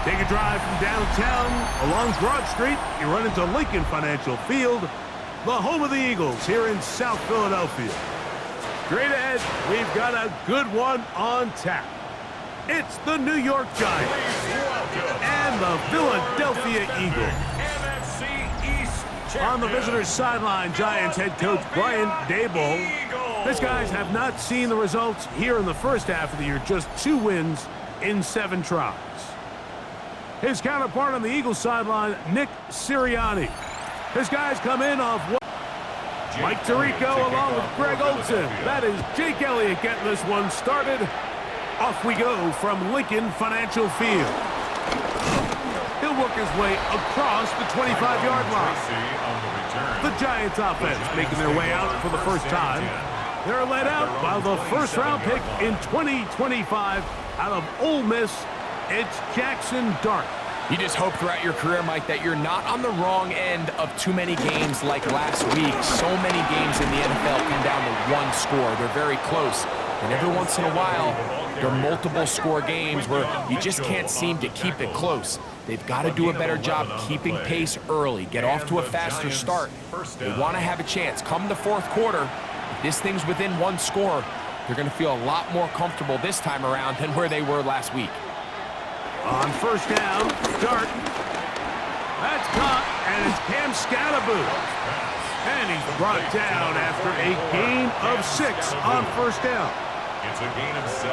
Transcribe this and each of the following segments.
Take a drive from downtown along Broad Street. You run into Lincoln Financial Field, the home of the Eagles here in South Philadelphia. Straight ahead, we've got a good one on tap. It's the New York Giants and the Philadelphia Eagles. On the visitors' sideline, Giants head coach Brian Daboll. These guys have not seen the results here in the first half of the year, just 2 wins in 7 tries. His counterpart on the Eagles sideline, Nick Sirianni. His guys come in off Mike Tirico along with Greg Olson. That is Jake Elliott getting this one started. Off we go from Lincoln Financial Field. He'll work his way across the 25-yard line. The Giants offense making their way out for the first time. They're led out by the first-round pick in 2025 out of Ole Miss. It's Jackson Dart. You just hope throughout your career, Mike, that you're not on the wrong end of too many games like last week. So many games in the NFL come down to 1 score. They're very close. And every once in a while, there are multiple score games where you just can't seem to keep it close. They've got to do a better job keeping pace early, get off to a faster start. They want to have a chance. Come the fourth quarter, if this thing's within 1 score, they're going to feel a lot more comfortable this time around than where they were last week. On first down, Dart. That's caught, and it's Cam Scatterboot. And he's brought down after a gain of 6 on first down. It's a gain of 7.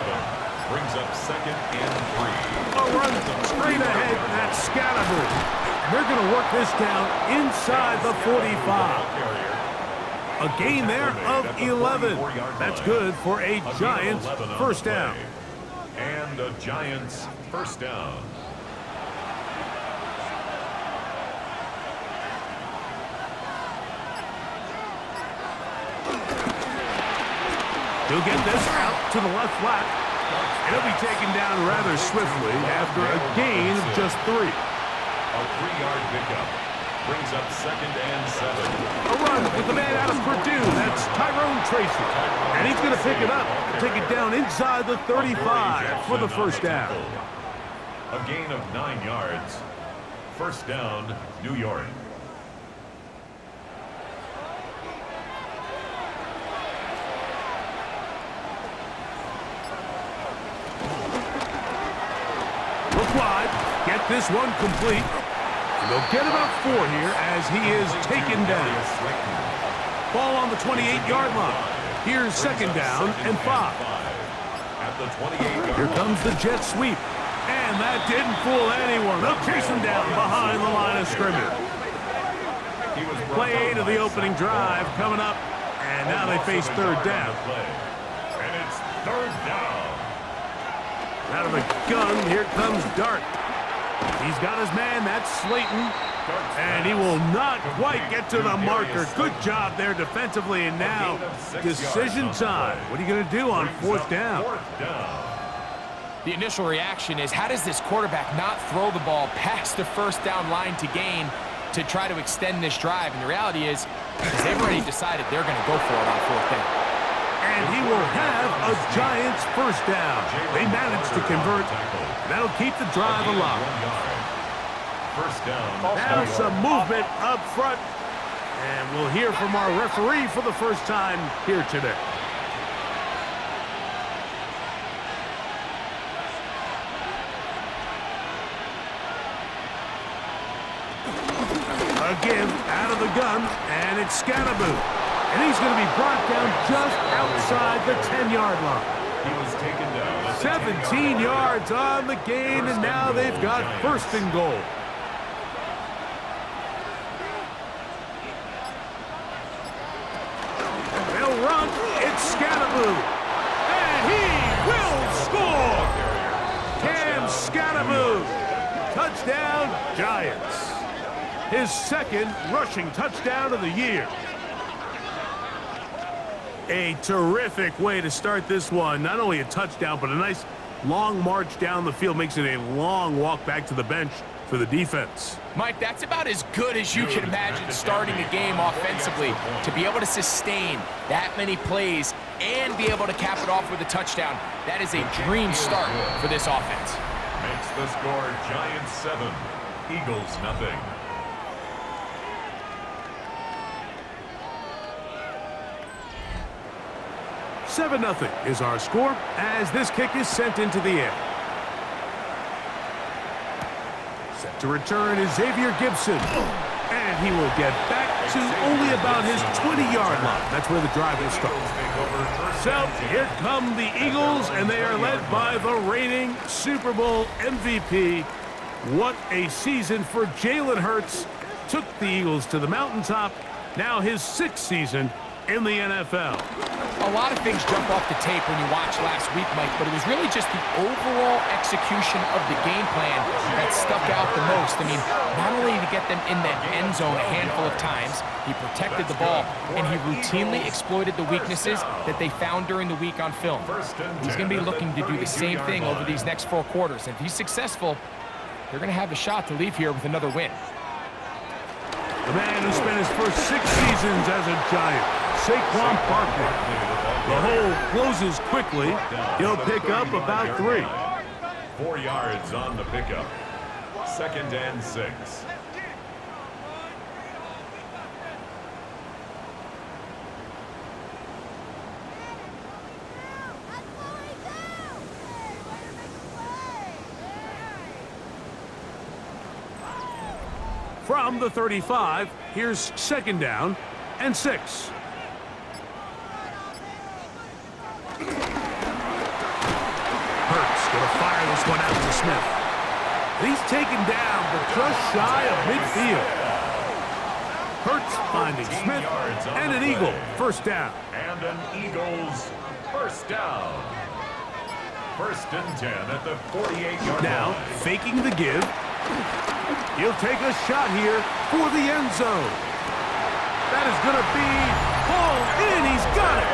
Brings up 2nd and 3. A run straight ahead, that's Scatterboot. They're going to work this down inside the 45. A gain there of 11. That's good for a Giants first down. And a Giants first down. He'll get this out to the left flat. And he'll be taken down rather swiftly after a gain of just 3. A 3-yard pickup. Brings up 2nd and 7. A run with the man out of Purdue. That's Tyrone Tracy. And he's going to pick it up. Take it down inside the 35 for the first down. A gain of 9 yards. First down, New York. Look wide. Get this one complete. And they'll get about 4 here as he is taken down. Ball on the 28-yard line. Here's 2nd down and 5. Here comes the jet sweep. And that didn't fool anyone. They'll chase him down behind the line of scrimmage. Play 8 of the opening drive coming up. And now they face 3rd down. And it's 3rd down. Out of the gun, here comes Dart. He's got his man, that's Slayton. And he will not quite get to the marker. Good job there defensively, and now decision time. What are you going to do on 4th down? The initial reaction is, how does this quarterback not throw the ball past the first down line to gain to try to extend this drive? And the reality is they've already decided they're going to go for it on 4th down. And he will have a Giants first down. They managed to convert. That'll keep the drive alive. First down. Now some movement up front. And we'll hear from our referee for the first time here today. Again, out of the gun, and it's Scatterboot. And he's going to be brought down just outside the 10-yard line. He was taken down. 17 yards on the gain, and now they've got 1st and goal. They'll run. It's Scatterboot. And he will score. Cam Scatterboot. Touchdown, Giants. His 2nd rushing touchdown of the year. A terrific way to start this one. Not only a touchdown, but a nice long march down the field. Makes it a long walk back to the bench for the defense. Mike, that's about as good as you can imagine starting a game offensively. To be able to sustain that many plays and be able to cap it off with a touchdown, that is a dream start for this offense. The score, Giants 7, Eagles nothing. Seven 0 is our score as this kick is sent into the air. Set to return is Xavier Gibson. And he will get back to only about his 20-yard line. That's where the drive will start. So here come the Eagles, and they are led by the reigning Super Bowl MVP. What a season for Jalen Hurts. Took the Eagles to the mountaintop. Now his 6th season in the NFL. A lot of things jump off the tape when you watch last week, Mike, but it was really just the overall execution of the game plan that stuck out the most. I mean, not only did he get them in the end zone a handful of times, he protected the ball, and he routinely exploited the weaknesses that they found during the week on film. He's going to be looking to do the same thing over these next 4 quarters. And if he's successful, they're going to have a shot to leave here with another win. The man who spent his first 6 seasons as a Giant, Saquon Barkley. The hole closes quickly. He'll pick up about 3. 4 yards on the pickup. 2nd and 6. From the 35, here's 2nd down and 6. Hurts gonna fire this one out to Smith. He's taken down, but just shy of midfield. Hurts finding Smith, and an Eagle first down. And an Eagles first down. 1st and 10 at the 48-yard line. Now, faking the give. He'll take a shot here for the end zone. That is going to be hauled in. He's got it.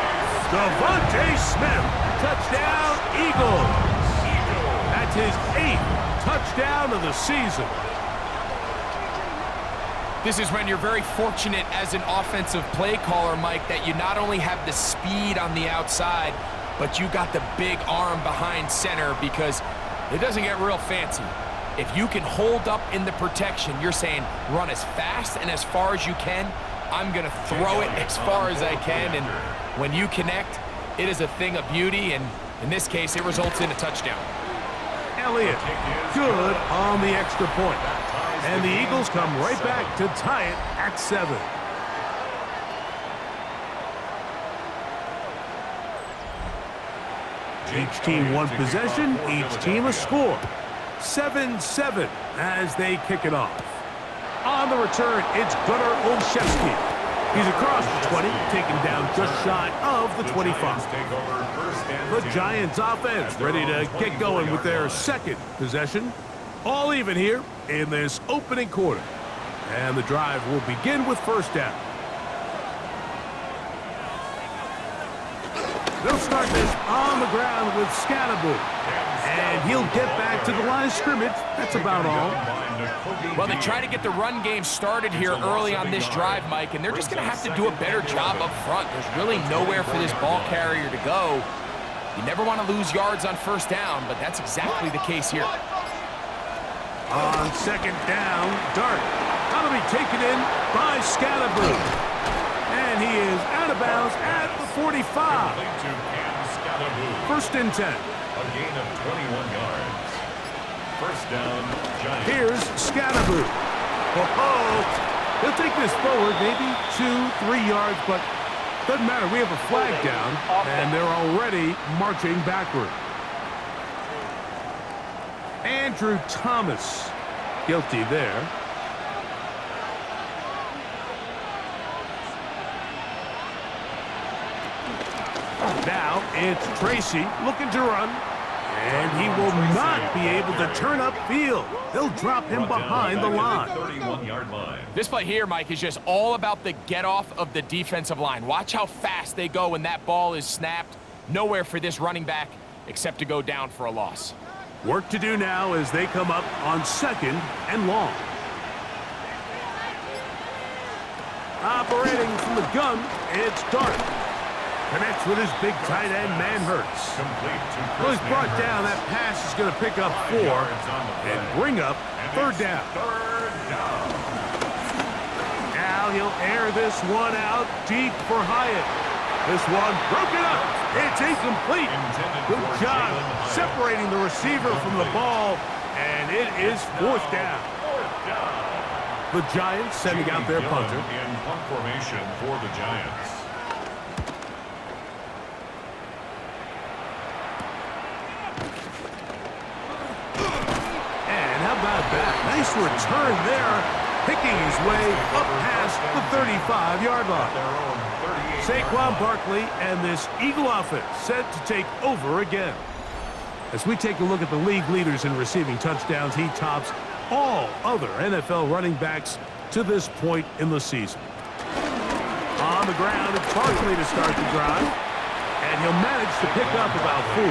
Devontae Smith. Touchdown, Eagles. That's his 8th touchdown of the season. This is when you're very fortunate as an offensive play caller, Mike, that you not only have the speed on the outside, but you got the big arm behind center, because it doesn't get real fancy. If you can hold up in the protection, you're saying run as fast and as far as you can. I'm going to throw it as far as I can, and when you connect, it is a thing of beauty, and in this case, it results in a touchdown. Elliott, good on the extra point. And the Eagles come right back to tie it at 7. Each team one possession, each team a score. 7-7 as they kick it off. On the return, it's Gunnar Olszewski. He's across the 20, taken down just shy of the 25. The Giants offense ready to get going with their 2nd possession. All even here in this opening quarter. And the drive will begin with first down. They'll start this on the ground with Scatterbury. And he'll get back to the line of scrimmage. That's about all. Well, they try to get the run game started here early on this drive, Mike, and they're just going to have to do a better job up front. There's really nowhere for this ball carrier to go. You never want to lose yards on first down, but that's exactly the case here. On 2nd down, Dart. Going to be taken in by Scatterbury. And he is out of bounds at the 45. 1st and 10. A gain of 21 yards. First down, Giants. Here's Scatterbury. Oh, he'll take this forward, maybe 2-3 yards, but doesn't matter. We have a flag down, and they're already marching backward. Andrew Thomas, guilty there. Now it's Tracy looking to run, and he will not be able to turn upfield. They'll drop him behind the line. 31-yard line. This play here, Mike, is just all about the get-off of the defensive line. Watch how fast they go when that ball is snapped. Nowhere for this running back except to go down for a loss. Work to do now as they come up on 2nd and long. Operating from the gun, it's Dart. Connects with his big tight end, man Hurts. Well, he's brought down. That pass is going to pick up 4 and bring up third down. Now he'll air this one out deep for Hyatt. This one broken up. It's incomplete. Good job separating the receiver from the ball, and it is fourth down. The Giants sending out their punter. In punt formation for the Giants. And how about that? Nice return there, picking his way up past the 35-yard line. Saquon Barkley and this Eagle offense set to take over again. As we take a look at the league leaders in receiving touchdowns, he tops all other NFL running backs to this point in the season. On the ground, it's Barkley to start the drive. And he'll manage to pick up about 4.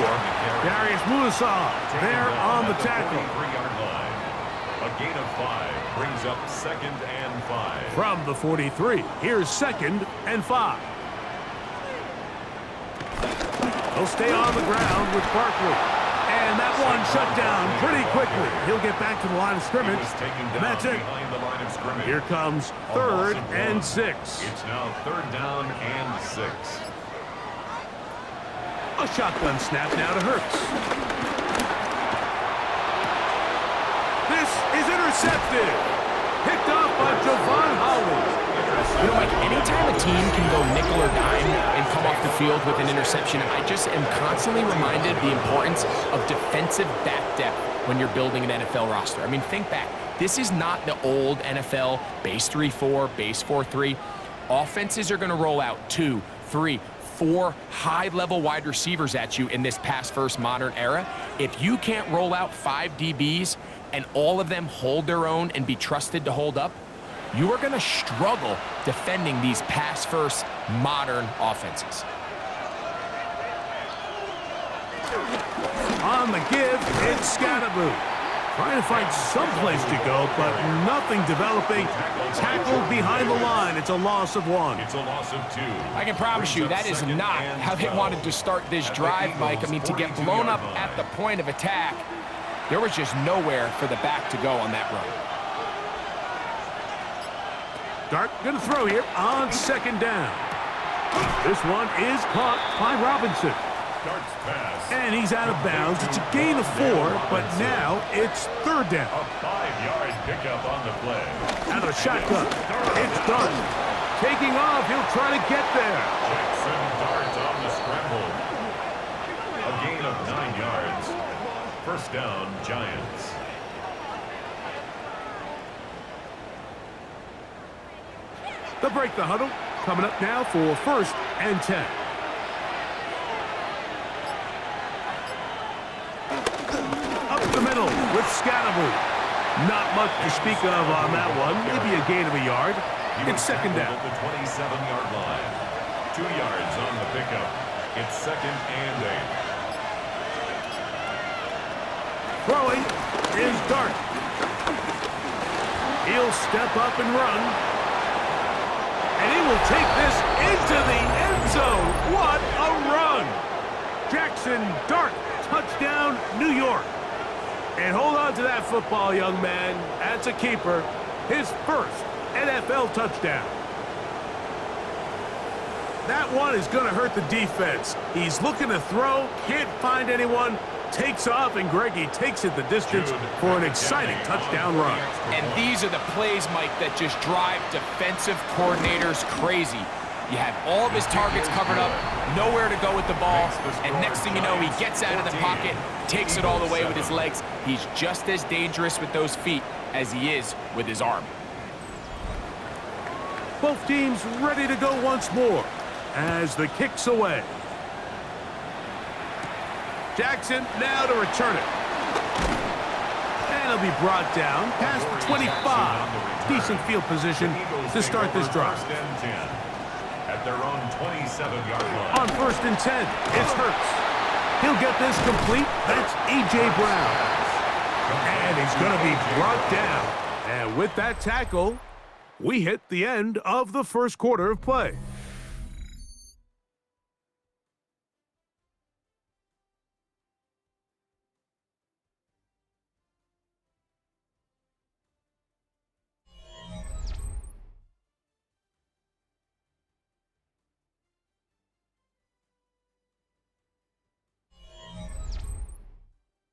Darius Musa there on the tackle. A gain of 5 brings up 2nd and 5. From the 43, here's 2nd and 5. He'll stay on the ground with Barkley. And that one shut down pretty quickly. He'll get back to the line of scrimmage. And that's it. Here comes 3rd and 6. It's now 3rd down and 6. A shotgun snap now to Hurts. This is intercepted. Picked off by Javon Holland. You know, Mike, anytime a team can go nickel or dime and come off the field with an interception, I just am constantly reminded the importance of defensive back depth when you're building an NFL roster. I mean, think back. This is not the old NFL base 3-4, base 4-3. Offenses are going to roll out 2, 3, 4 high-level wide receivers at you in this pass-first modern era. If you can't roll out 5 DBs and all of them hold their own and be trusted to hold up, you are going to struggle defending these pass-first modern offenses. On the give, it's Scatterboot. Trying to find some place to go, but nothing developing. Tackled behind the line. It's a loss of 1. It's a loss of 2. I can promise you that is not how they wanted to start this drive, Mike. I mean, to get blown up at the point of attack, there was just nowhere for the back to go on that run. Dart going to throw here on 2nd down. This one is caught by Robinson. Dart's pass. And he's out of bounds. It's a gain of 4, but now it's 3rd down. A 5-yard pickup on the play. Out of the shotgun. It's Dart. Taking off. He'll try to get there. Jackson Dart on the scramble. A gain of 9 yards. 1st down, Giants. They'll break the huddle. Coming up now for 1st and 10. Up the middle with Scatterboot. Not much to speak of on that one. Maybe a gain of a yard. It's 2nd down. At the 27-yard line. 2 yards on the pickup. It's 2nd and 8. Throwing is Dart. He'll step up and run. And he will take this into the end zone. What a run! Jackson Dart, touchdown, New York. And hold on to that football, young man. That's a keeper. His 1st NFL touchdown. That one is going to hurt the defense. He's looking to throw, can't find anyone, takes off, and Greggy takes it the distance for an exciting touchdown run. And these are the plays, Mike, that just drive defensive coordinators crazy. You have all of his targets covered up, nowhere to go with the ball, and next thing you know, he gets out of the pocket, takes it all the way with his legs. He's just as dangerous with those feet as he is with his arm. Both teams ready to go once more as the kick's away. Jackson now to return it. And he'll be brought down past the 25. Decent field position to start this drive. 1st and 10. At their own 27-yard line. On 1st and 10, it's Hurts. He'll get this complete. That's A.J. Brown. And he's going to be brought down. And with that tackle, we hit the end of the 1st quarter of play.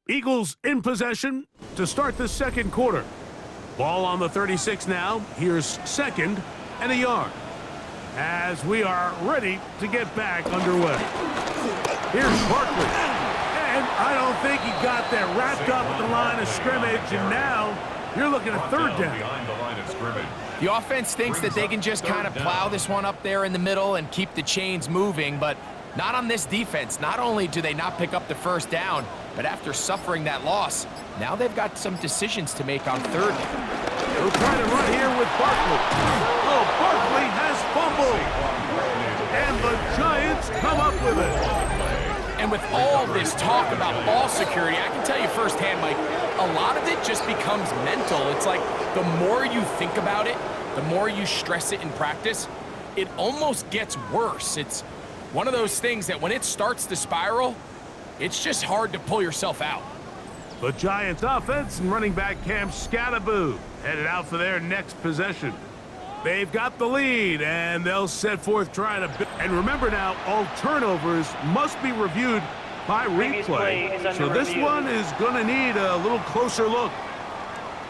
Eagles in possession to start the second quarter. Ball on the 36 now. Here's 2nd and a yard. As we are ready to get back underway. Here's Barkley. And I don't think he got there. Wrapped up at the line of scrimmage, and now you're looking at 3rd down. Behind the line of scrimmage. The offense thinks that they can just kind of plow this one up there in the middle and keep the chains moving, but not on this defense. Not only do they not pick up the 1st down, but after suffering that loss, now they've got some decisions to make on 3rd down. They'll try to run here with Barkley. Oh, Barkley has fumbled. And the Giants come up with it. And with all this talk about ball security, I can tell you firsthand, Mike, a lot of it just becomes mental. It's like the more you think about it, the more you stress it in practice, it almost gets worse. It's one of those things that when it starts to spiral, it's just hard to pull yourself out. The Giants offense and running back Cam Scattaboo headed out for their next possession. They've got the lead, and they'll set forth trying to... And remember now, all turnovers must be reviewed by replay. So this one is going to need a little closer look.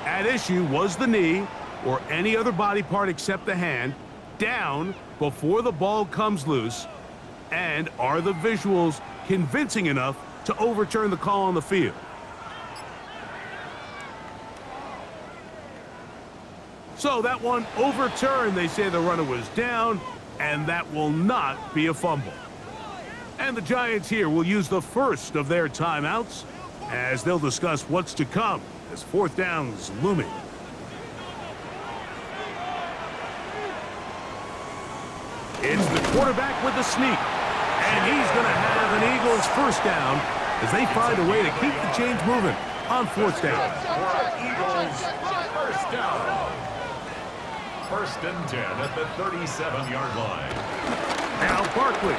At issue was the knee, or any other body part except the hand, down before the ball comes loose. And are the visuals convincing enough to overturn the call on the field? So that one overturned. They say the runner was down, and that will not be a fumble. And the Giants here will use the first of their timeouts as they'll discuss what's to come as 4th down's looming. It's the quarterback with the sneak, and he's going to have an Eagles 1st down as they find a way to keep the chains moving on 4th down. Eagles 1st down. 1st and 10 at the 37-yard line. Now Barkley.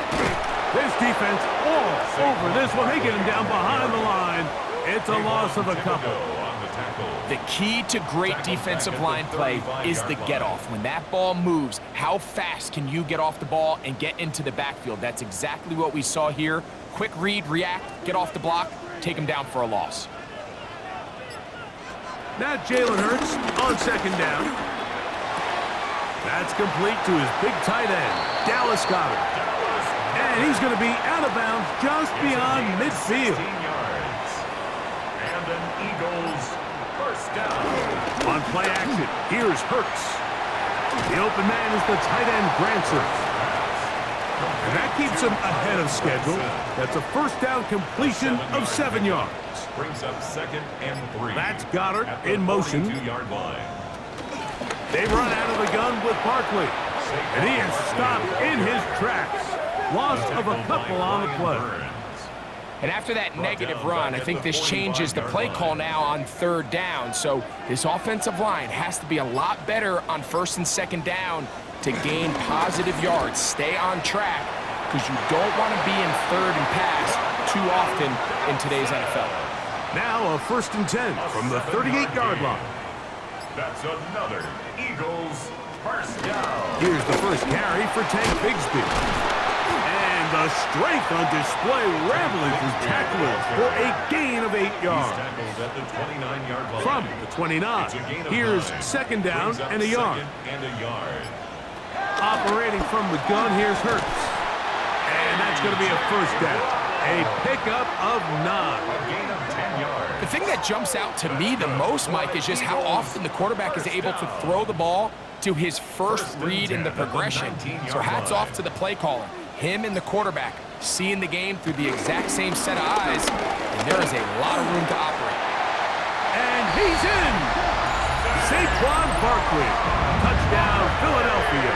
This defense all over this one. They get him down behind the line. It's a loss of a couple. The key to great defensive line play is the get-off. When that ball moves, how fast can you get off the ball and get into the backfield? That's exactly what we saw here. Quick read, react, get off the block, take him down for a loss. Now Jalen Hurts on 2nd down. That's complete to his big tight end, Dallas Goedert. And he's going to be out of bounds just beyond midfield. 16 yards. And an Eagles 1st down. On play action, here's Hurts. The open man is the tight end, Granson. And that keeps him ahead of schedule. That's a 1st down completion of 7 yards. Brings up 2nd and 3. That's Goddard in motion. 42-yard line. They run out of the gun with Barkley. And he is stopped in his tracks. Loss of a couple on the play. And after that negative run, I think this changes the play call now on 3rd down. So this offensive line has to be a lot better on 1st and 2nd down to gain positive yards. Stay on track because you don't want to be in 3rd and pass too often in today's NFL. Now a 1st and 10 from the 38-yard line. That's another Eagles 1st down. Here's the first carry for Tank Bigsby. And the strength on display, rambling through tacklers for a gain of 8 yards. Tackled at the 29-yard line. From the 29, here's 2nd down and a yard. Operating from the gun, here's Hurts. And that's going to be a 1st down. A pickup of 9. A gain of 10 yards. The thing that jumps out to me the most, Mike, is just how often the quarterback is able to throw the ball to his first read in the progression. So hats off to the play caller. Him and the quarterback seeing the game through the exact same set of eyes, and there is a lot of room to operate. And he's in! Saquon Barkley. Touchdown, Philadelphia.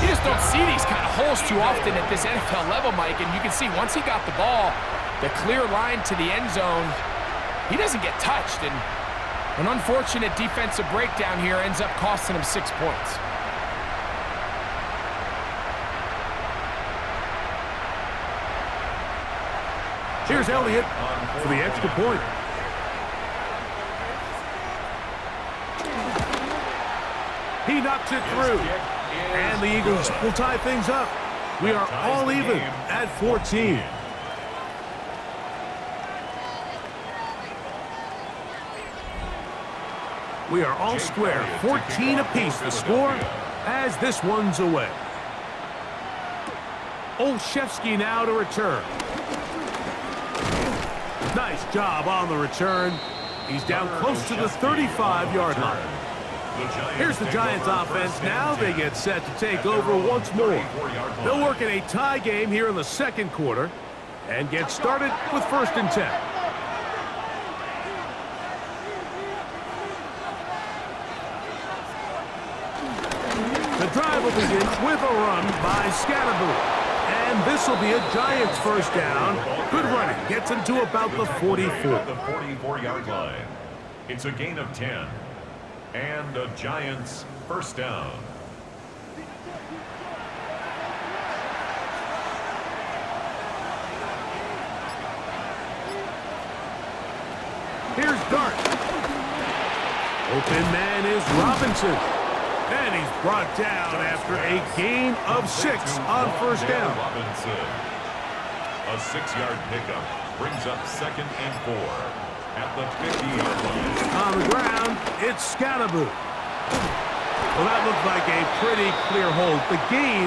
You just don't see these kind of holes too often at this NFL level, Mike, and you can see once he got the ball, the clear line to the end zone, he doesn't get touched, and an unfortunate defensive breakdown here ends up costing him 6 points. Here's Elliott for the extra point. He knocks it through. And the Eagles will tie things up. We are all even at 14. We are all square, 14 apiece the score as this one's away. Olszewski now to return. Nice job on the return. He's down close to the 35-yard line. Here's the Giants offense. Now they get set to take over once more. They'll work in a tie game here in the second quarter and get started with 1st and 10. The drive will begin with a run by Scatterboot. And this will be a Giants 1st down. Good running. Gets him to about the 44. The 44-yard line. It's a gain of 10. And a Giants 1st down. Here's Dart. Open man is Robinson. And he's brought down after a gain of 6 on 1st down. Robinson. A 6-yard pickup brings up 2nd and 4 at the 50-yard line. On the ground, it's Scatterboot. Well, that looked like a pretty clear hold. The gain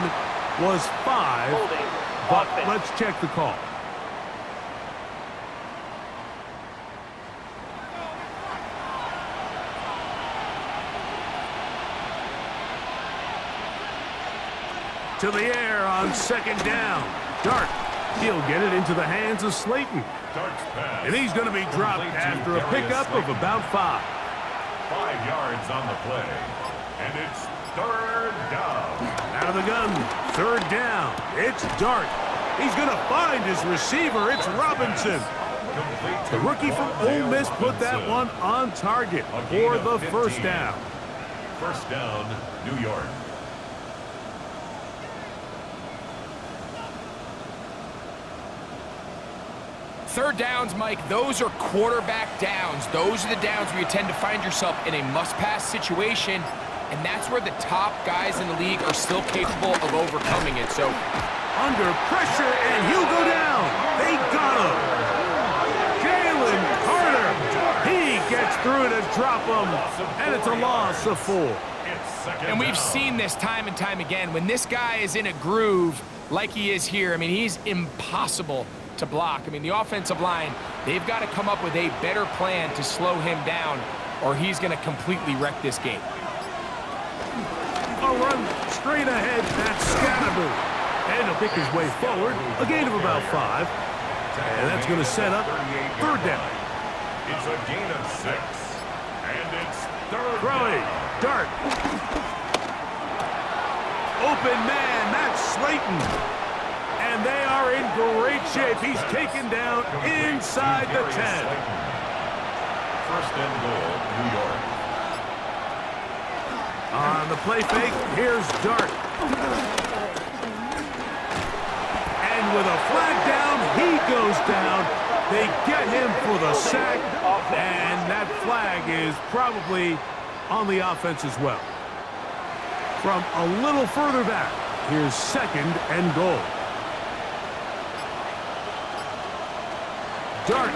was 5, but let's check the call. To the air on 2nd down. Dart. He'll get it into the hands of Slayton. Dart's pass. And he's going to be dropped after a pickup of about 5. 5 yards on the play. And it's 3rd down. Out of the gun. 3rd down. It's Dart. He's going to find his receiver. It's Robinson. The rookie from Ole Miss put that one on target for the 1st down. 1st down, New York. Third downs, Mike, those are quarterback downs. Those are the downs where you tend to find yourself in a must-pass situation, and that's where the top guys in the league are still capable of overcoming it. So, under pressure, and he'll go down. They got him. Jalen Carter. He gets through to drop him, and it's a loss of 4. And we've seen this time and time again. When this guy is in a groove like he is here, I mean, he's impossible to block. I mean, the offensive line, they've got to come up with a better plan to slow him down, or he's going to completely wreck this game. A run straight ahead, that's Scatterboot. And he'll pick his way forward, a gain of about 5. And that's going to set up 3rd down. It's a gain of 6. And it's 3rd Throwing, Dart. Open man, that's Slayton. And they are in great shape. He's taken down inside the 10. 1st and goal, New York. On the play fake, here's Dart. And with a flag down, he goes down. They get him for the sack, and that flag is probably on the offense as well. From a little further back, here's 2nd and goal. Dart.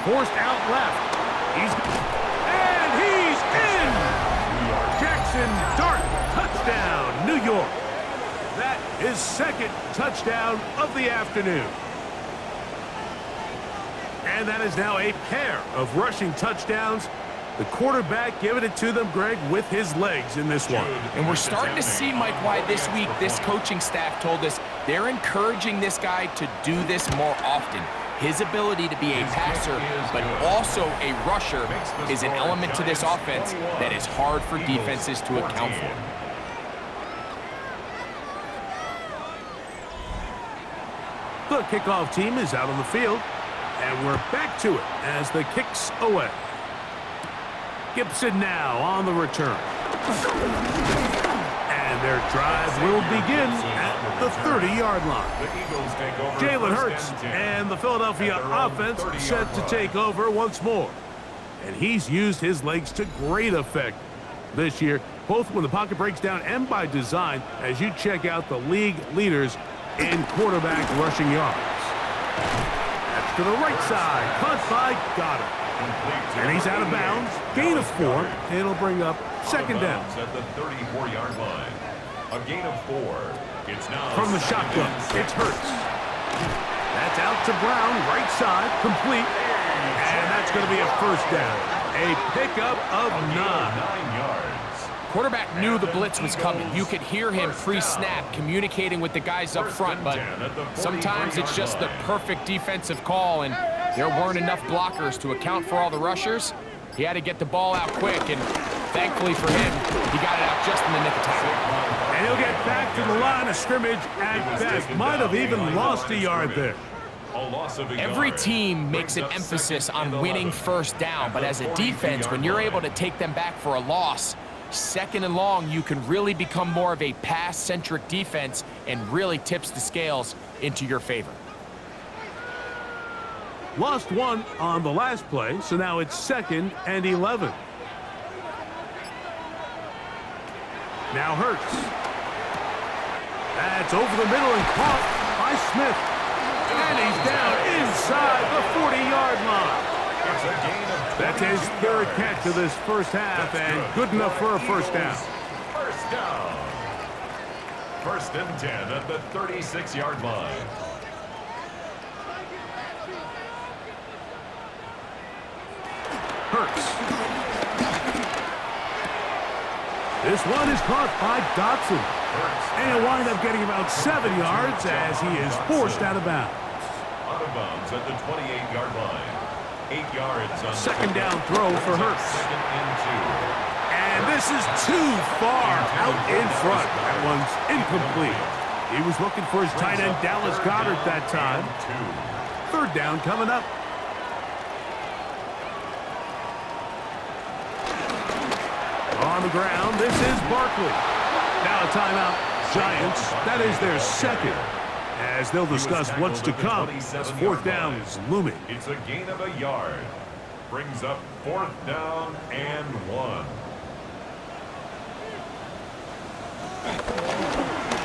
Forced out left. And he's in! Jackson Dart, touchdown, New York. That is 2nd touchdown of the afternoon. And that is now a pair of rushing touchdowns. The quarterback giving it to them, Greg, with his legs in this one. And we're starting to see, Mike, why this week this coaching staff told us they're encouraging this guy to do this more often. His ability to be a passer, but also a rusher, is an element to this offense that is hard for defenses to account for. The kickoff team is out on the field, and we're back to it as the kick's away. Gibson now on the return. And their drive will begin at the 30-yard line. Jalen Hurts and the Philadelphia offense set to take over once more. And he's used his legs to great effect this year, both when the pocket breaks down and by design, as you check out the league leaders in quarterback rushing yards. That's to the right side. Caught by Goddard. And he's out of bounds. Gain of 4. It'll bring up second down. At the 34-yard line. A gain of 4. It's now from the shotgun. It's Hurts. That's out to Brown, right side, complete. And that's going to be a first down. A pickup of 9. 9 yards. Quarterback knew the blitz was coming. You could hear him pre-snap communicating with the guys up front, but sometimes it's just the perfect defensive call, and there weren't enough blockers to account for all the rushers. He had to get the ball out quick, and thankfully for him, he got it out just in the nick of time. And he'll get back to the line of scrimmage at best. Might have even lost a yard there. Every team makes an emphasis on winning first down, but as a defense, when you're able to take them back for a loss, second and long, you can really become more of a pass-centric defense and really tips the scales into your favor. Lost 1 on the last play, so now it's 2nd and 11. Now Hurts. That's over the middle and caught by Smith. And he's down inside the 40-yard line. That's his 3rd catch of this first half, and good enough for a first down. First down. 1st and 10 at the 36-yard line. Hurts. This one is caught by Dotson. And he'll wind up getting about 7 yards as he is forced out of bounds. Out of bounds at the 28-yard line. 8 yards on second down throw for Hurts. 2nd and 2. And this is too far out in front. That one's incomplete. He was looking for his tight end, Dallas Goedert, that time. 3rd down coming up. On the ground, this is Barkley. Now a timeout. Giants, that is their 2nd. As they'll discuss what's to come as 4th down is looming. It's a gain of a yard. Brings up 4th down and 1.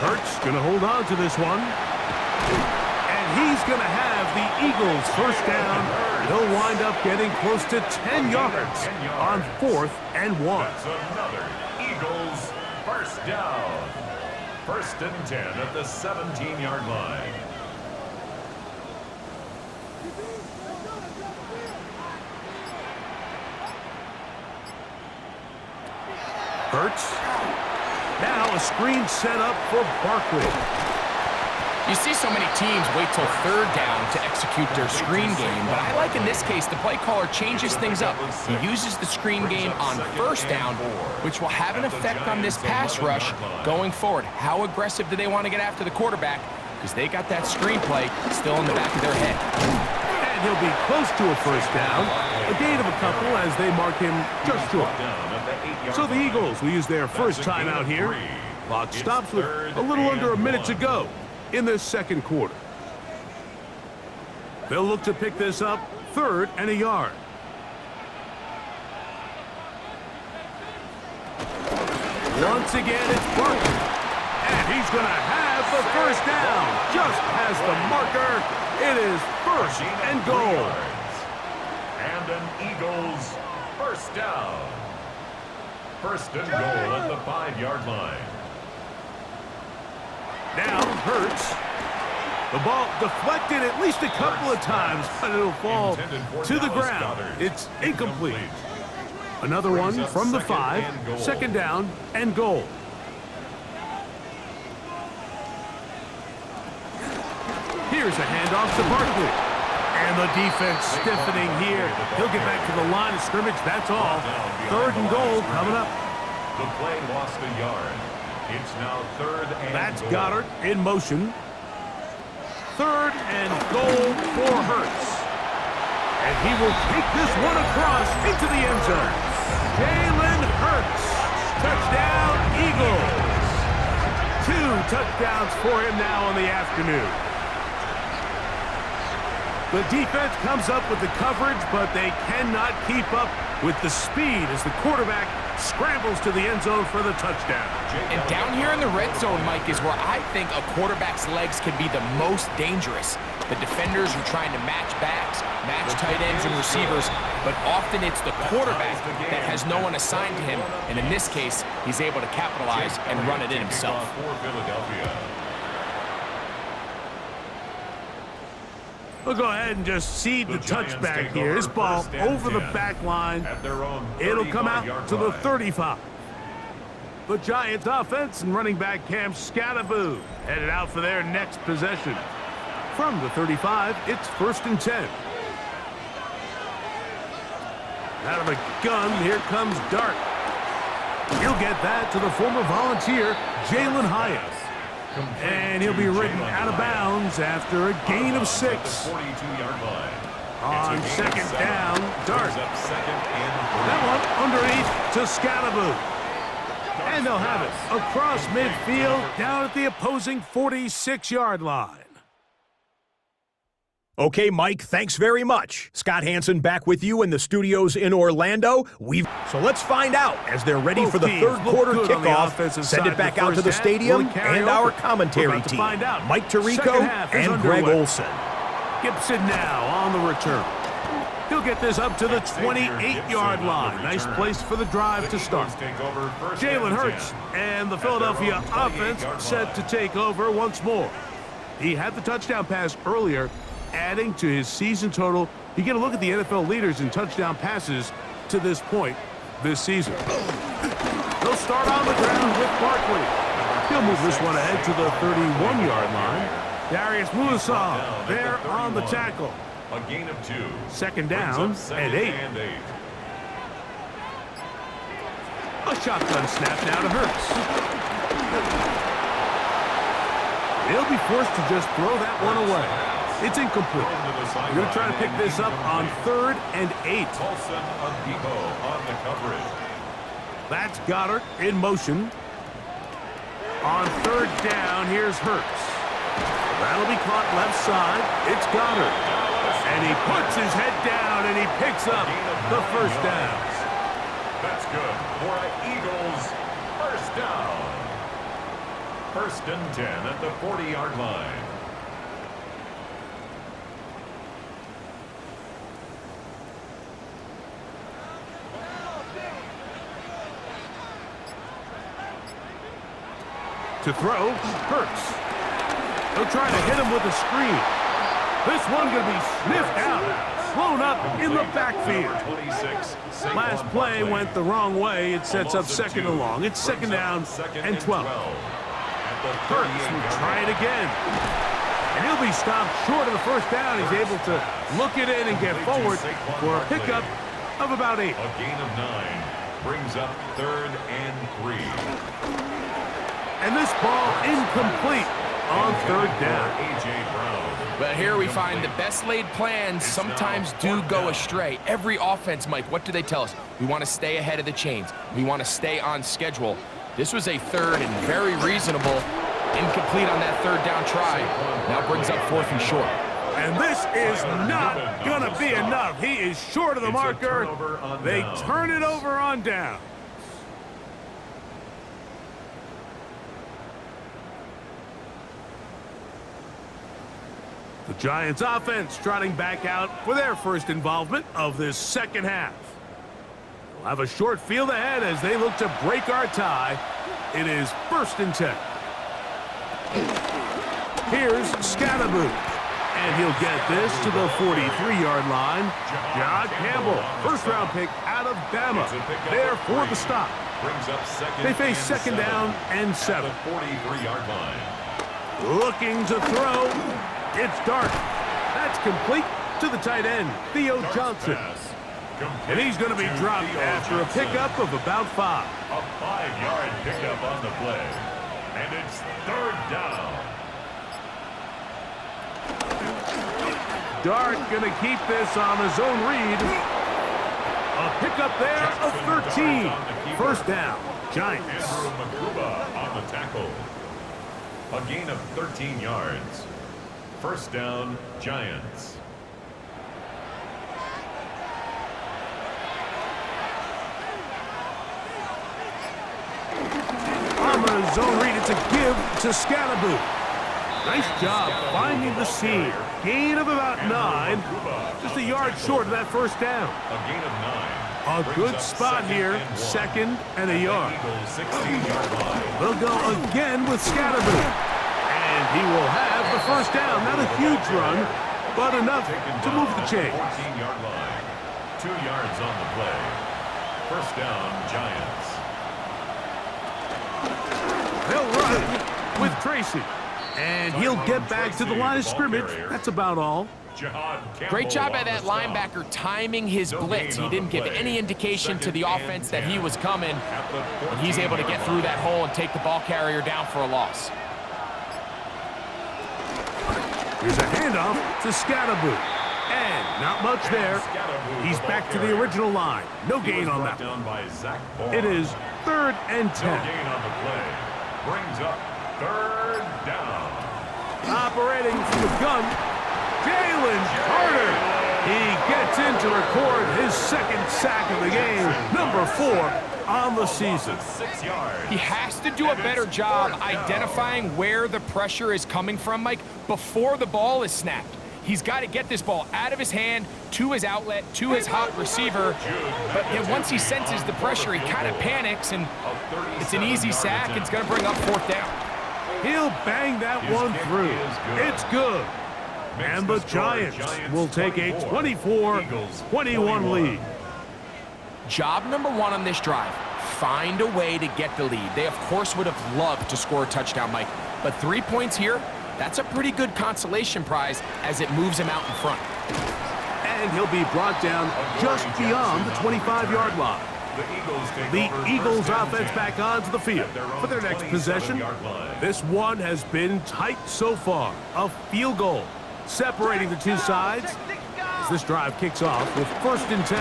Hurts going to hold on to this one. And he's going to have the Eagles first down. He'll wind up getting close to 10 yards on 4th and 1. That's another Eagles first down. 1st and 10 at the 17-yard line. Hurts. Now a screen set up for Barkley. You see so many teams wait till 3rd down to execute their screen game, but I like in this case the play caller changes things up. He uses the screen game on 1st down, which will have an effect on this pass rush going forward. How aggressive do they want to get after the quarterback? Because they got that screen play still in the back of their head. And he'll be close to a first down. A gain of a couple as they mark him just short. So the Eagles will use their first timeout here. Clock stops with a little under a minute to go in this 2nd quarter. They'll look to pick this up 3rd and a yard. Once again, it's Barkley. And he's going to have the first down. Just as the marker, it is 1st and goal. And an Eagles first down. 1st and goal at the 5-yard line. Now Hurts. The ball deflected at least a couple of times, but it'll fall to the ground. It's incomplete. Another one from the 5, 2nd down and goal. Here's a handoff to Barkley. And the defense stiffening here. He'll get back to the line of scrimmage, that's all. 3rd and goal coming up. The play lost a yard. It's now 3rd and That's goal. Goddard in motion. 3rd and goal for Hurts. And he will take this one across into the end zone. Jalen Hurts. Touchdown, Eagles. 2 touchdowns for him now in the afternoon. The defense comes up with the coverage, but they cannot keep up with the speed as the quarterback scrambles to the end zone for the touchdown. And down here in the red zone, Mike, is where I think a quarterback's legs can be the most dangerous. The defenders are trying to match backs, match tight ends and receivers, but often it's the quarterback that has no one assigned to him, and in this case, he's able to capitalize and run it in himself. We'll go ahead and just cede the touchback here. This ball over the back line. It'll come out to the 35. The Giants offense and running back Cam Scattaboo headed out for their next possession. From the 35, it's 1st and 10. Out of a gun, here comes Dart. He'll get that to the former Volunteer, Jalen Hyatt. And he'll be ridden out of bounds after a gain of 6. On 2nd down, Dart. That one underneath to Scattaboo. And they'll have it across midfield down at the opposing 46-yard line. Okay, Mike, thanks very much. Scott Hansen back with you in the studios in Orlando. So let's find out as they're ready for the third quarter kickoff. Send it back out to the stadium and our commentary team, Mike Tirico and Greg Olson. Gibson now on the return. He'll get this up to the 28-yard line. Nice place for the drive to start. Jalen Hurts and the Philadelphia offense set to take over once more. He had the touchdown pass earlier, adding to his season total. You get a look at the NFL leaders in touchdown passes to this point this season. They'll start on the ground with Barkley. He'll move this one ahead to the 31-yard line. Darius Musa there on the tackle. A gain of 2. 2nd down and 8. A shotgun snap now to Hurts. He'll be forced to just throw that one away. It's incomplete. We're going to try to pick this up on 3rd and 8. On the coverage. That's Goddard in motion. On 3rd down, here's Hurts. That'll be caught left side. It's Goddard. And he puts his head down and he picks up the 1st down. That's good for an Eagles 1st down. 1st and 10 at the 40-yard line. To throw, Hurts. They'll try to hit him with a screen. This one going to be sniffed out, blown up in the backfield. Last play went the wrong way. It sets up 2nd and long. It's 2nd down and 12. Hurts will try it again. And he'll be stopped short of the 1st down. He's able to look it in and get forward for a pickup of about 8. A gain of 9 brings up 3rd and 3. And this ball incomplete on 3rd down. A.J. Brown. But here we find the best laid plans sometimes do go astray. Every offense, Mike, what do they tell us? We want to stay ahead of the chains. We want to stay on schedule. This was a 3rd and very reasonable. Incomplete on that 3rd down try. Now brings up 4th and short. And this is not going to be enough. He is short of the marker. They turn it over on down. The Giants offense trotting back out for their first involvement of this 2nd half. They'll have a short field ahead as they look to break our tie. It is 1st and 10. Here's Scattaboo. And he'll get this to the 43-yard line. John Campbell, 1st-round pick out of Bama, there for the stop. They face 2nd down and 7. 43-yard line. Looking to throw. It's Dart. That's complete to the tight end, Theo Johnson. And he's going to be dropped after a pickup of about 5. A 5-yard pickup on the play. And it's 3rd down. Dart going to keep this on his own read. A pickup there of 13. 1st down, Giants. Andrew Makuba on the tackle. A gain of 13 yards. 1st down, Giants. On the zone read, it's a give to Scattaboo. Nice job finding the seam. gain of about 9. Just a yard short of that first down. A gain of 9. A good spot here, second and a yard. Eagles 16-yard line. They'll go again with Scatterboot. And he will have the first down. Not a huge run, but enough to move the chains. 14-yard line. 2 yards on the play. First down, Giants. They'll run with Tracy. And he'll get back to the line of scrimmage. That's about all. Great job by that linebacker timing his blitz. He didn't give any indication to the offense that he was coming, and he's able to get through that hole and take the ball carrier down for a loss. Here's a handoff to Scatterboot. And not much there. He's back to the original line. No gain on that one. It is 3rd and 10. No gain on the play. Brings up 3rd down. Operating from the gun, Jalen Carter. He gets in to record his 2nd sack of the game, number 4 on the season. 6 yards. He has to do a better job identifying where the pressure is coming from, Mike, before the ball is snapped. He's got to get this ball out of his hand, to his outlet, to his hot receiver. But once he senses the pressure, he kind of panics, and it's an easy sack. It's going to bring up 4th down. He'll bang that one through. It's good. And the Giants will take a 24-21 lead. Job number 1 on this drive, find a way to get the lead. They, of course, would have loved to score a touchdown, Mike. But 3 points here, that's a pretty good consolation prize as it moves him out in front. And he'll be brought down just beyond the 25-yard line. The Eagles offense back onto the field for their next possession. This one has been tight so far. A field goal separating the two sides as this drive kicks off with 1st and 10.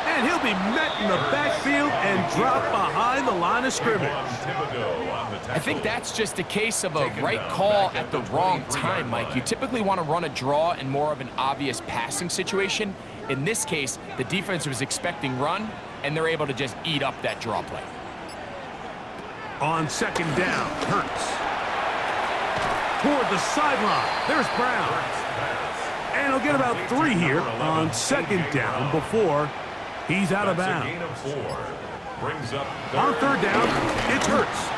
And he'll be met in the backfield and dropped behind the line of scrimmage. I think that's just a case of a right call at the wrong time, Mike. You typically want to run a draw in more of an obvious passing situation. In this case, the defense was expecting run, and they're able to just eat up that draw play. On 2nd down, Hurts. Toward the sideline, there's Brown. And he'll get about 3 here on 2nd down before he's out of bounds. On 3rd down, it's Hurts.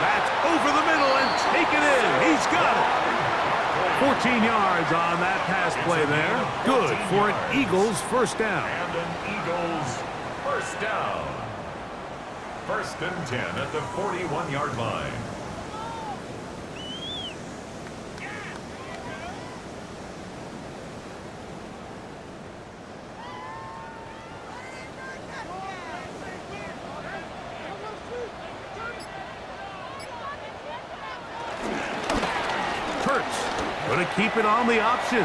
That's over the middle and taken in. He's got it. 14 yards on that pass play there. Good for an Eagles first down. And an Eagles first down. 1st and 10 at the 41-yard line. Going to keep it on the option.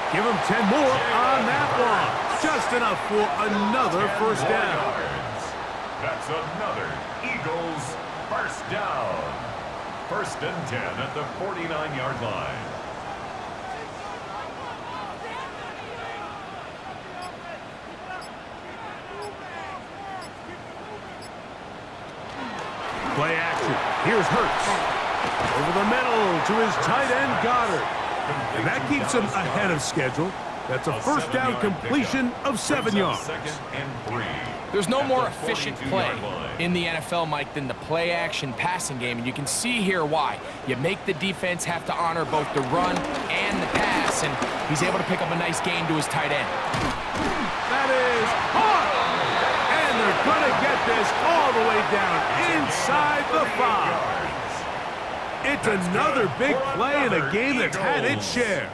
Give him 10 more on that one. Just enough for another first down. That's another Eagles first down. 1st and 10 at the 49-yard line. Play action. Here's Hurts. Over the middle to his tight end, Goddard. And that keeps him ahead of schedule. That's a first down completion of 7 yards. There's no more efficient play in the NFL, Mike, than the play action passing game. And you can see here why. You make the defense have to honor both the run and the pass. And he's able to pick up a nice gain to his tight end. That is hard. And they're going to get this all the way down inside the 5. It's another big play in a game that's had its share.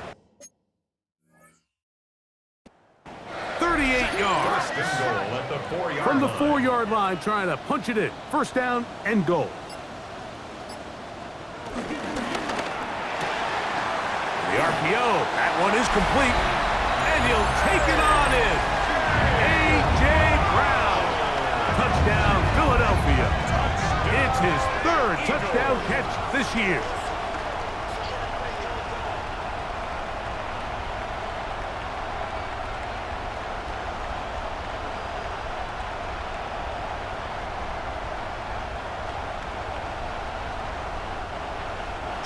38 yards. From the 4-yard line, trying to punch it in. First down and goal. The RPO, that one is complete. And he'll take it on in. A.J. Brown. Touchdown, Philadelphia. It's his 3rd touchdown catch this year.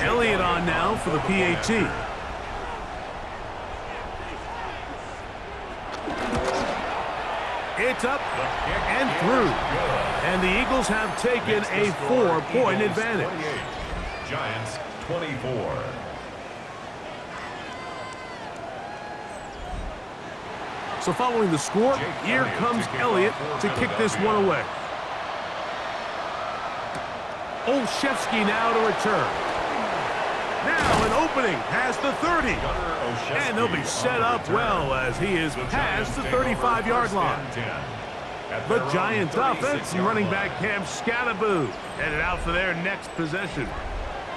Elliott on now for the PAT. It's up and through. And the Eagles have taken a 4-point advantage. Giants 24. So following the score, here comes Elliott to kick this one away. Olszewski now to return. Now an opening past the 30. And they'll be set up well as he is past the 35-yard line. The Giants offense and running back Cam Scattaboo headed out for their next possession.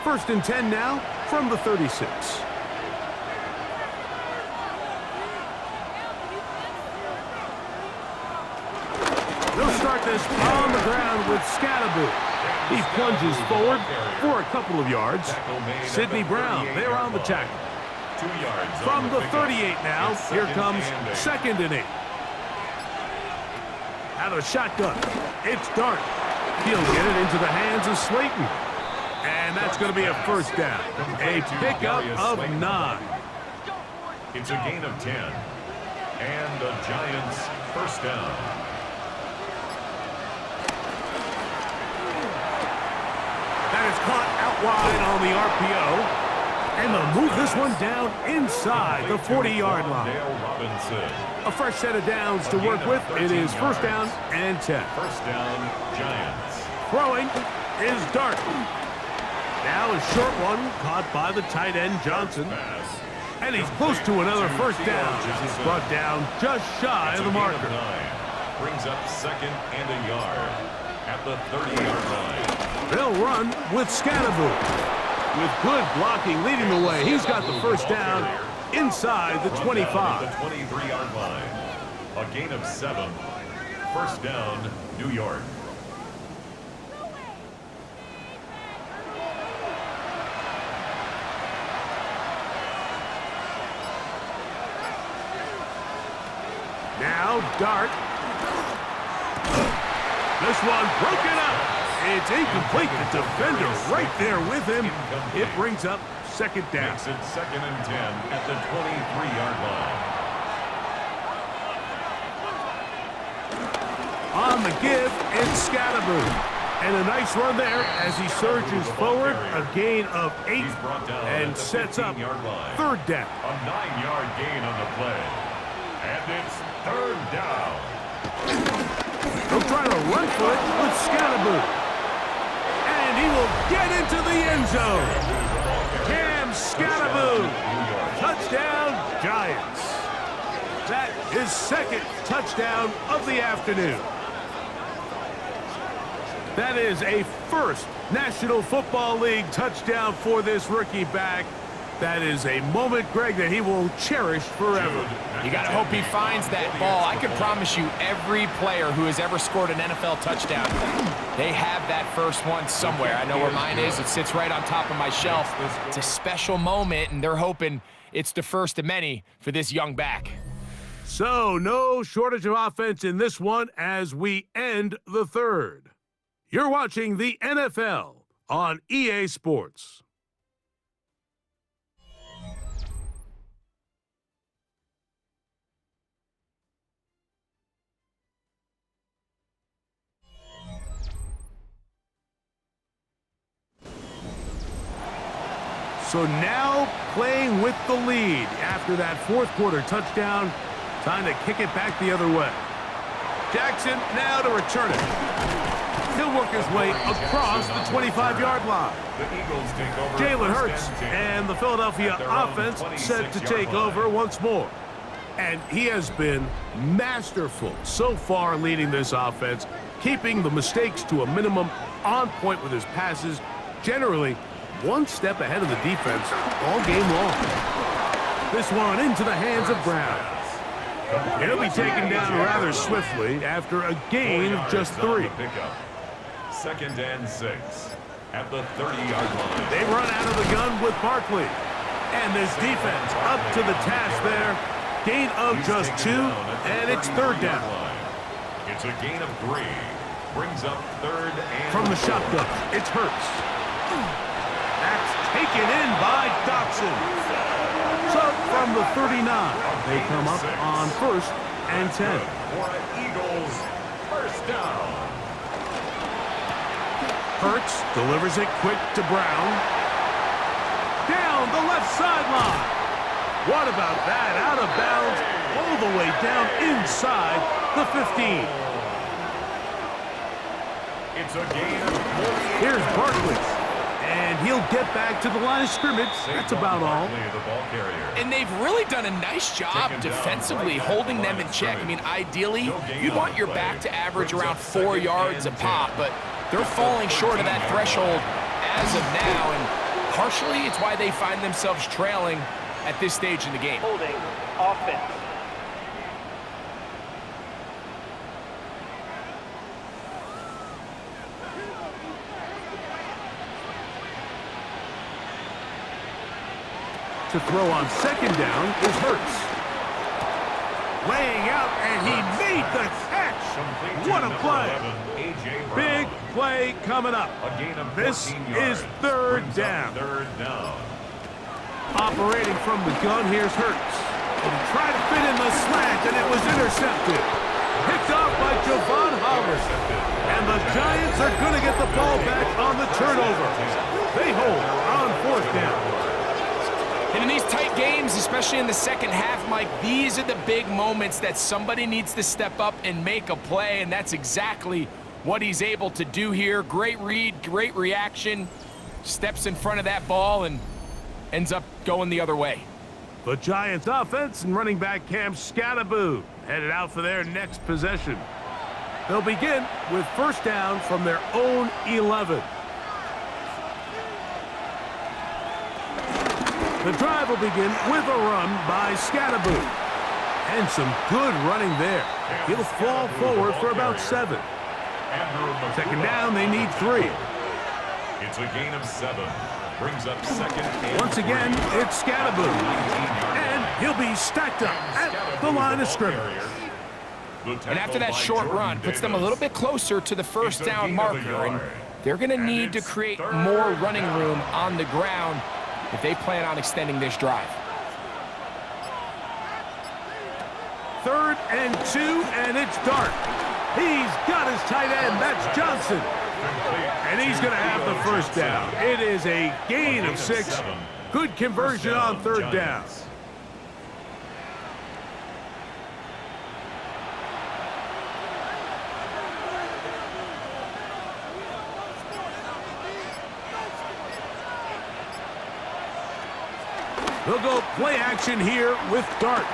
1st and 10 now from the 36. They'll start this on the ground with Scattaboo. He plunges forward for a couple of yards. Sidney Brown, they're on the tackle. 2 yards From the 38 now, here comes 2nd and 8. Out of the shotgun, it's Dart. He'll get it into the hands of Slayton. And that's going to be a 1st down. A pickup of 9. It's a gain of 10. And the Giants 1st down. That is caught out wide on the RPO. And they'll move this one down inside the 40-yard line. A fresh set of downs to work with. It is 1st down and 10. 1st down, Giants. Throwing is Dart. Now a short one caught by the tight end Johnson. And he's close to another 1st down as he's brought down just shy of the marker. Brings up 2nd and a yard at the 30-yard line. They'll run with Scattaboo. With good blocking leading the way, he's got the 1st down inside the 25. The 23-yard line. A gain of 7. 1st down, New York. Now Dart. This one broken up. It's incomplete. The defender right there with him. It brings up 2nd down. Makes it 2nd and 10 at the 23-yard line. On the give, it's Scattaboo. And a nice run there as he surges forward. A gain of 8 and sets up 3rd down. A 9-yard gain on the play. And it's 3rd down. They'll try to run for it with Scattaboo. And he will get into the end zone. Cam Scattaboo. Touchdown, Giants. That is 2nd touchdown of the afternoon. That is a 1st National Football League touchdown for this rookie back. That is a moment, Greg, that he will cherish forever. You got to hope he finds that ball. I can promise you every player who has ever scored an NFL touchdown, they have that 1st one somewhere. I know where mine is. It sits right on top of my shelf. It's a special moment, and they're hoping it's the 1st of many for this young back. So no shortage of offense in this one as we end the 3rd. You're watching the NFL on EA Sports. So now playing with the lead after that 4th quarter touchdown. Time to kick it back the other way. Jackson now to return it. He'll work his way across the 25-yard line. Jalen Hurts and the Philadelphia offense set to take over once more. And he has been masterful so far leading this offense, keeping the mistakes to a minimum, on point with his passes, generally one step ahead of the defense all game long. This one into the hands of Brown. He'll be taken down rather swiftly after a gain of just 3. 2nd and 6 at the 30-yard line. They run out of the gun with Barkley. And this defense up to the task there. Gain of just 2, and it's 3rd down. It's a gain of 3. Brings up 3rd and... From the shotgun, it's Hurts. That's taken in by Dotson. So from the 39, they come up on 1st and 10. For Eagles, first down. Hurts delivers it quick to Brown. Down the left sideline. What about that? Out of bounds, all the way down inside the 15. It's a gain of 48. Here's Barkley. And he'll get back to the line of scrimmage. That's about all. And they've really done a nice job defensively holding them in check. I mean, ideally, you'd want your back to average around 4 yards a pop, but they're falling short of that threshold as of now, and partially it's why they find themselves trailing at this stage in the game. Holding offense. To throw on 2nd down is Hurts. Laying out, and he made the catch. What a play. Big play coming up. This is 3rd down. Operating from the gun, here's Hurts. And he tried to fit in the slant, and it was intercepted. Picked off by Javon Howard. And the Giants are going to get the ball back on the turnover. They hold on 4th down. And in these tight games, especially in the second half, Mike, these are the big moments that somebody needs to step up and make a play, and that's exactly what he's able to do here. Great read, great reaction, steps in front of that ball and ends up going the other way. The Giants offense and running back Cam Scattaboo headed out for their next possession. They'll begin with 1st down from their own 11. The drive will begin with a run by Scattaboo. And some good running there. He'll fall forward for about 7. 2nd down, they need 3. It's a gain of 7. Brings up 2nd. Once again, it's Scattaboo. And he'll be stacked up at the line of scrimmage. And after that short run, puts them a little bit closer to the 1st down marker. And they're going to need to create more running room on the ground if they plan on extending this drive. 3rd and 2, and it's Dart. He's got his tight end. That's Johnson. And he's going to have the 1st down. It is a gain of 6. Good conversion on 3rd down. They'll go play action here with Dart.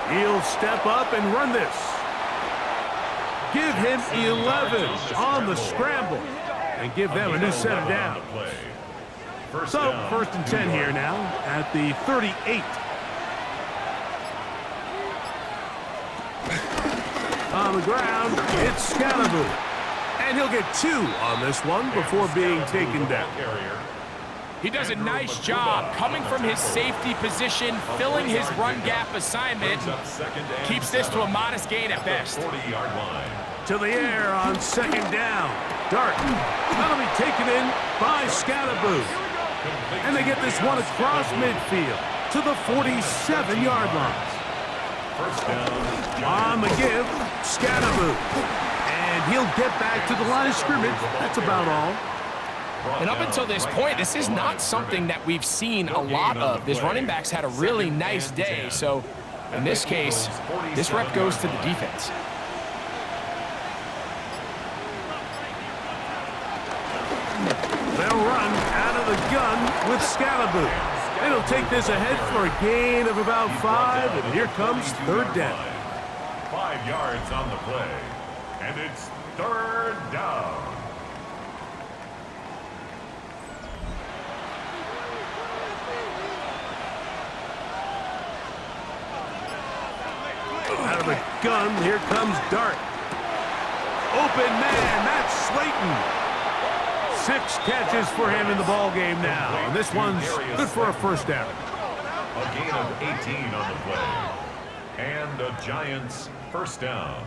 He'll step up and run this. Give him 11 on the scramble and give them a new set of downs. So 1st and 10 here now at the 38. On the ground, it's Scattaboo. And he'll get 2 on this one before being taken down. He does a nice job coming from his safety position, filling his run gap assignment, keeps this to a modest gain at best. To the air on 2nd down. Dart. That'll be taken in by Scattaboo. And they get this one across midfield to the 47-yard line. On the give, Scattaboo. And he'll get back to the line of scrimmage. That's about all. And up until this point, this is not something that we've seen a lot of. This running back's had a really nice day, so in this case, this rep goes to the defense. They'll run out of the gun with Scattaboo. And he'll take this ahead for a gain of about 5, and here comes 3rd down. 5 yards on the play, and it's 3rd down. Out of the gun, here comes Dart. Open man, that's Slayton. 6 catches for him in the ball game now, and this one's good for a 1st down. A gain of 18 on the play, and the Giants' 1st down.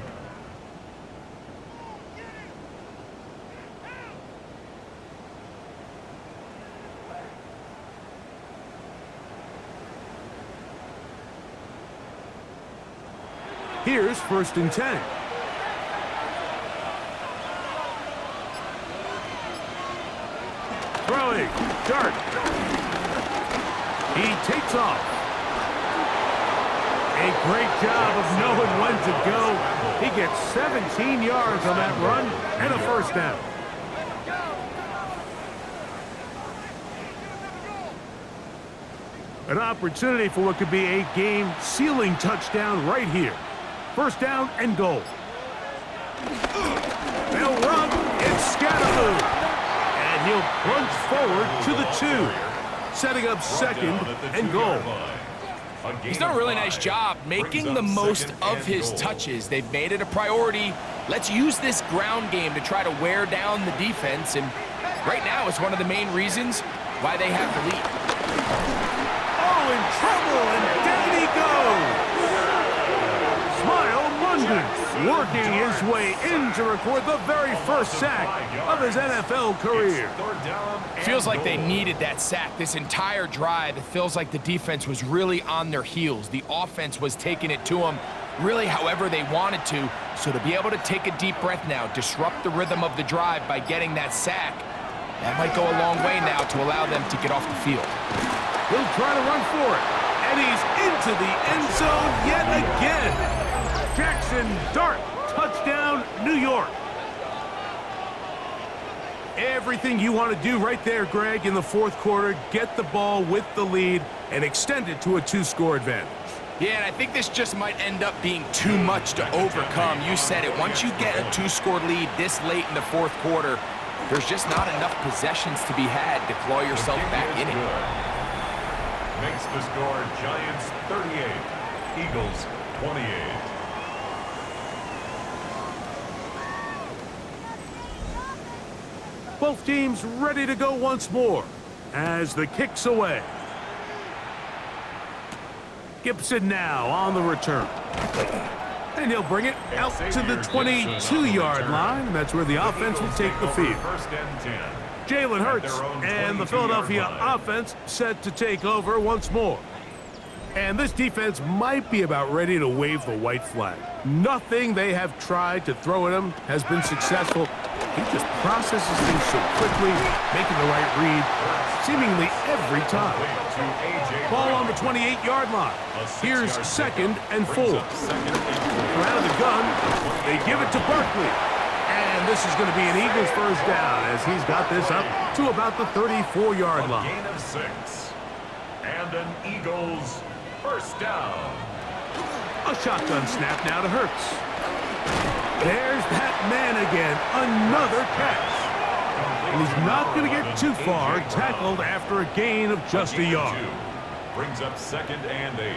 Here's 1st and 10. Throwing, dart. He takes off. A great job of knowing when to go. He gets 17 yards on that run and a 1st down. An opportunity for what could be a game-sealing touchdown right here. 1st down and goal. They'll run. It's Scatterloo. And he'll plunge forward to the 2. Setting up 2nd and goal. He's done a really nice job making the most of his touches. They've made it a priority. Let's use this ground game to try to wear down the defense. And right now, it's one of the main reasons why they have the lead. Oh, in trouble, and down he goes. Smile London working his way in to record the very 1st sack of his NFL career. Feels like they needed that sack this entire drive. It feels like the defense was really on their heels. The offense was taking it to them really however they wanted to. So to be able to take a deep breath now, disrupt the rhythm of the drive by getting that sack, that might go a long way now to allow them to get off the field. He'll try to run for it, and he's into the end zone yet again. Jackson Dart, touchdown, New York. Everything you want to do right there, Greg, in the 4th quarter, get the ball with the lead and extend it to a 2-score advantage. Yeah, and I think this just might end up being too much to overcome. You said it. Once you get a 2-score lead this late in the 4th quarter, there's just not enough possessions to be had to claw yourself back in it. Makes the score Giants 38, Eagles 28. Both teams ready to go once more as the kick's away. Gibson now on the return. And he'll bring it out to the 22-yard line. That's where the offense will take the field. Jalen Hurts and the Philadelphia offense set to take over once more. And this defense might be about ready to wave the white flag. Nothing they have tried to throw at him has been successful. He just processes things so quickly, making the right read seemingly every time. Ball on the 28-yard line. Here's 2nd and 4. From out of the gun, they give it to Barkley. And this is going to be an Eagles 1st down as he's got this up to about the 34-yard line. A gain of 6. And an Eagles 1st down. A shotgun snap now to Hurts. There's that man again, another catch. And he's not going to get too far, tackled after a gain of just a yard. Brings up 2nd and 8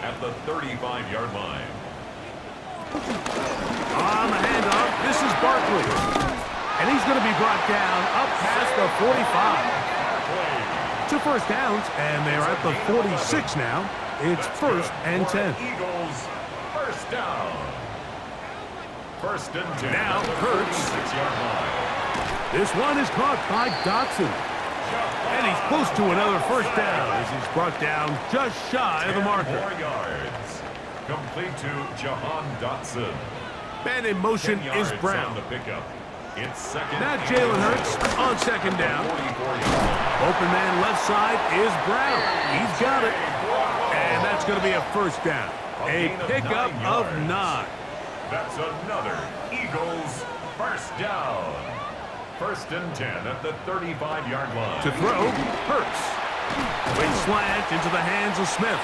at the 35-yard line. On the handoff, this is Barkley. And he's going to be brought down up past the 45. 2 1st downs, and they're at the 46 now. It's 1st and 10. Eagles 1st down. 1st and 10. Now Hurts. 6-yard line. This one is caught by Dotson. And he's close to another 1st down as he's brought down just shy of the marker. 4 yards. Complete to Jahan Dotson. Man in motion is Brown. On the pickup. It's 2nd. Now Jalen Hurts on 2nd down. Open man left side is Brown. He's got it. And that's going to be a 1st down. A pickup of 9. That's another Eagles 1st down. 1st and 10 at the 35-yard line. To throw, Hurts. Quick slant into the hands of Smith.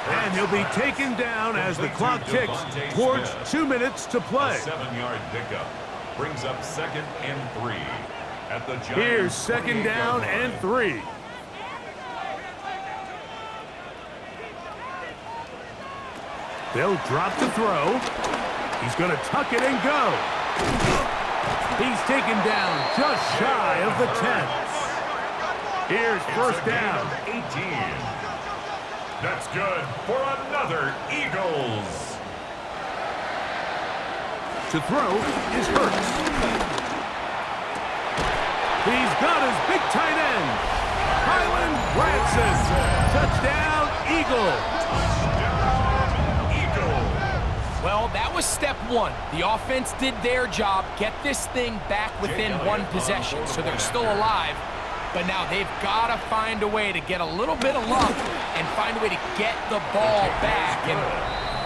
And he'll be taken down as the clock ticks towards 2 minutes to play. A 7-yard pickup brings up 2nd and 3 at the Giants. Here's 2nd down and 3. They'll drop to throw. He's going to tuck it and go. He's taken down just shy of the 10. Here's 1st down. 18. That's good for another Eagles. To throw is Hurts. He's got his big tight end, Kylan Branson. Touchdown, Eagles. was step one. The offense did their job, get this thing back within one possession, so they're still alive. But now they've got to find a way to get a little bit of luck and find a way to get the ball back. And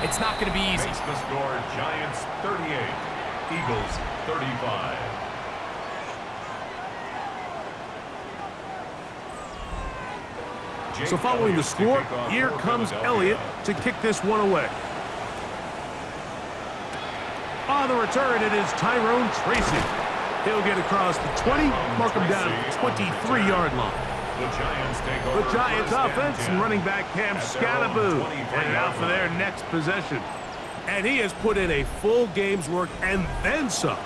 it's not going to be easy. Makes the score Giants 38, Eagles 35. So following the score, here comes Elliott to kick this one away. On the return, it is Tyrone Tracy. He'll get across the 20, mark him down at the 23-yard line. The Giants offense and running back Cam Scattaboo headed out for their next possession. And he has put in a full game's work and then some.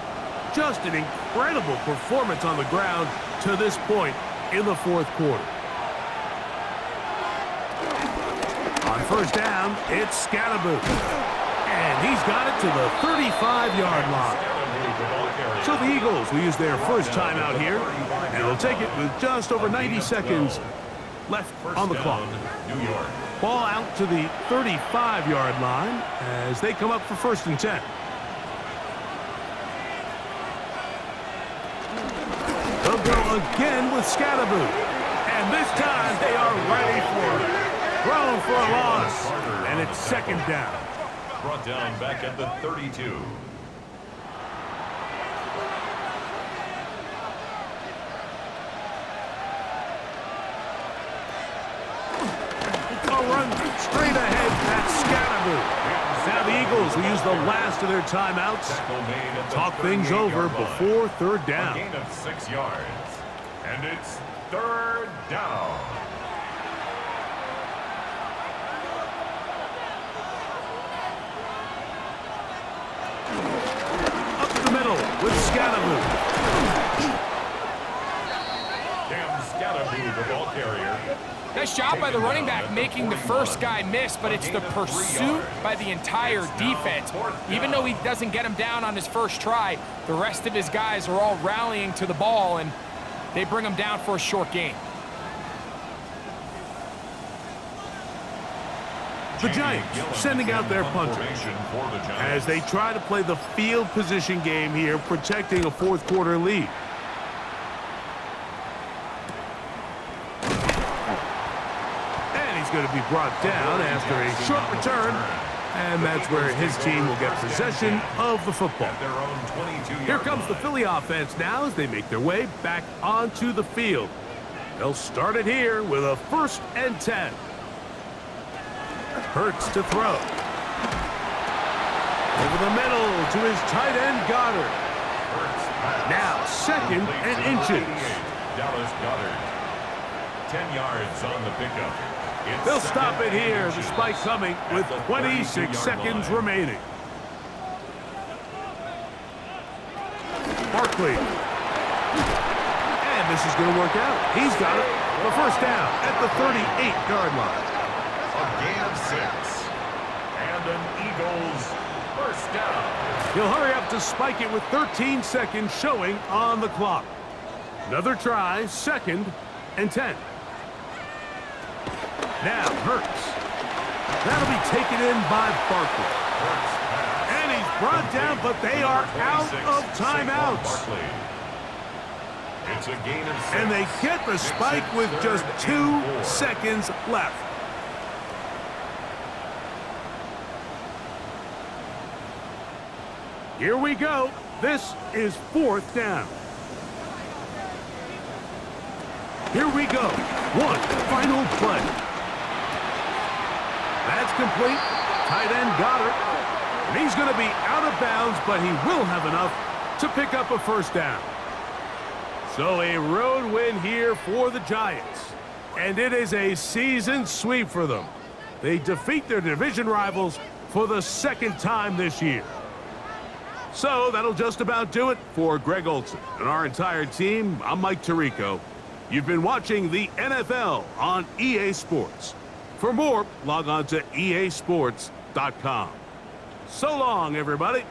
Just an incredible performance on the ground to this point in the fourth quarter. On first down, it's Scattaboo. And he's got it to the 35-yard line. So the Eagles will use their first timeout here, and they'll take it with just over 90 seconds left on the clock. Ball out to the 35-yard line as they come up for 1st and 10. They'll go again with Scattaboo. And this time they are ready for it. Thrown for a loss, and it's 2nd down. Brought down back at the 32. Run straight ahead, that's Scattaboo. Now the Eagles will use the last of their timeouts. Talk things over before 3rd down. A gain of 6 yards. And it's 3rd down. Up the middle with Scattaboo. Cam Scattaboo, the ball carrier. Nice job by the running back making the first guy miss, but it's the pursuit by the entire defense. Even though he doesn't get him down on his first try, the rest of his guys are all rallying to the ball, and they bring him down for a short gain. The Giants sending out their punter as they try to play the field position game here, protecting a fourth quarter lead. Going to be brought down after a short return, and that's where his team will get possession of the football. Here comes the Philly offense now as they make their way back onto the field. They'll start it here with a 1st and 10. Hurts to throw. Over the middle to his tight end Goddard. Now 2nd and inches. Dallas Goddard. 10 yards on the pickup. They'll stop it here, the spike coming with 26 seconds remaining. Barkley. And this is going to work out. He's got it. The 1st down at the 38-yard line. A gain of 6. And an Eagles 1st down. He'll hurry up to spike it with 13 seconds showing on the clock. Another try, 2nd and 10. Now Hurts. That'll be taken in by Barkley. And he's brought down, but they are out of timeouts. It's a gain of 6. And they get the spike with just 2 seconds left. Here we go. This is 4th down. Here we go. One final play. That's complete. Tight end Goddard. And he's going to be out of bounds, but he will have enough to pick up a 1st down. So a road win here for the Giants. And it is a season sweep for them. They defeat their division rivals for the 2nd time this year. So that'll just about do it for Greg Olson and our entire team. I'm Mike Tirico. You've been watching the NFL on EA Sports. For more, log on to easports.com. So long, everybody.